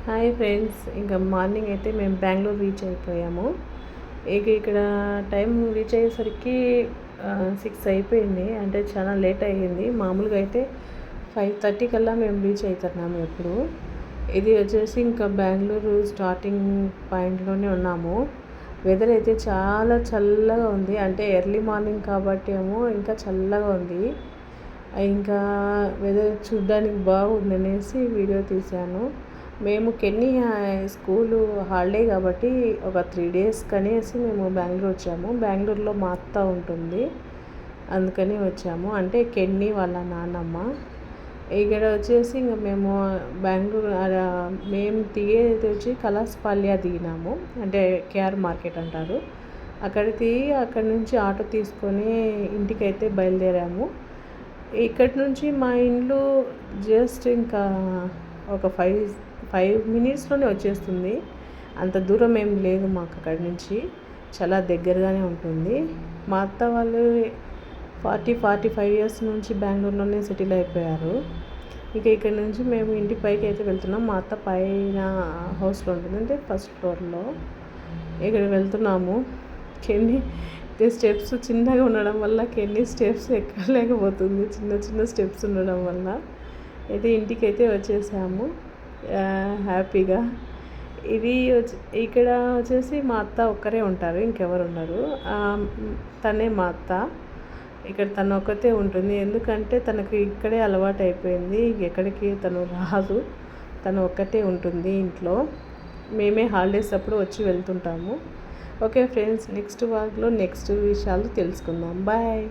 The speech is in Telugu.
హాయ్ ఫ్రెండ్స్, ఇంకా మార్నింగ్ అయితే మేము బెంగళూరు రీచ్ అయిపోయాము. ఇక్కడ టైం రీచ్ అయ్యేసరికి 6 అయిపోయింది. అంటే చాలా లేట్ అయ్యింది. మామూలుగా అయితే 5:30 కల్లా మేము రీచ్ అవుతున్నాము ఎప్పుడు. ఇది వచ్చేసి ఇంకా బెంగళూరు స్టార్టింగ్ పాయింట్లోనే ఉన్నాము. వెదర్ అయితే చాలా చల్లగా ఉంది. అంటే ఎర్లీ మార్నింగ్ కాబట్టి ఏమో ఇంకా చల్లగా ఉంది. ఇంకా వెదర్ చూడ్డానికి బాగుంది అనేసి వీడియో తీశాను. మేము కెన్నీ స్కూలు హాలిడే కాబట్టి ఒక 3 days కనేసి మేము బెంగళూరు వచ్చాము. బెంగళూరులో మా అత్త ఉంటుంది, అందుకని వచ్చాము. అంటే కెన్నీ వాళ్ళ నాన్నమ్మ. ఇక్కడ వచ్చేసి ఇంకా మేము బెంగళూరు మేము దిగేది వచ్చి కలాస్పాల్య దిగినాము. అంటే కేఆర్ మార్కెట్ అంటారు. అక్కడ దిగి అక్కడి నుంచి ఆటో తీసుకొని ఇంటికైతే బయలుదేరాము. ఇక్కడి నుంచి మా ఇల్లు జస్ట్ ఇంకా ఒక 5 minutesలోనే వచ్చేస్తుంది. అంత దూరం ఏం లేదు మాకు అక్కడి నుంచి, చాలా దగ్గరగానే ఉంటుంది. మా అత్త వాళ్ళు 45 years నుంచి బెంగళూరులోనే సెటిల్ అయిపోయారు. ఇక్కడ నుంచి మేము ఇంటి పైకి అయితే వెళ్తున్నాం. మా అత్త పైన హౌస్లో ఉంటుంది, అంటే ఫస్ట్ ఫ్లోర్లో. ఇక్కడ వెళ్తున్నాము. కెన్నీ స్టెప్స్ చిన్నగా ఉండడం వల్ల కెన్నీ స్టెప్స్ ఎక్కలేకపోతుంది, చిన్న చిన్న స్టెప్స్ ఉండడం వల్ల. అయితే ఇంటికైతే వచ్చేసాము హ్యాపీగా. ఇక్కడ వచ్చేసి మా అత్త ఒక్కరే ఉంటారు, ఇంకెవరు ఉండరు. తనే మా అత్త. ఇక్కడ తను ఒక్కతే ఉంటుంది, ఎందుకంటే తనకు ఇక్కడే అలవాటు అయిపోయింది. ఎక్కడికి తను రాదు, తను ఒక్కతే ఉంటుంది ఇంట్లో. మేమే హాలిడేస్ అప్పుడు వచ్చి వెళ్తుంటాము. ఓకే ఫ్రెండ్స్, నెక్స్ట్ వాక్లో నెక్స్ట్ విషయాలు తెలుసుకుందాం. బాయ్.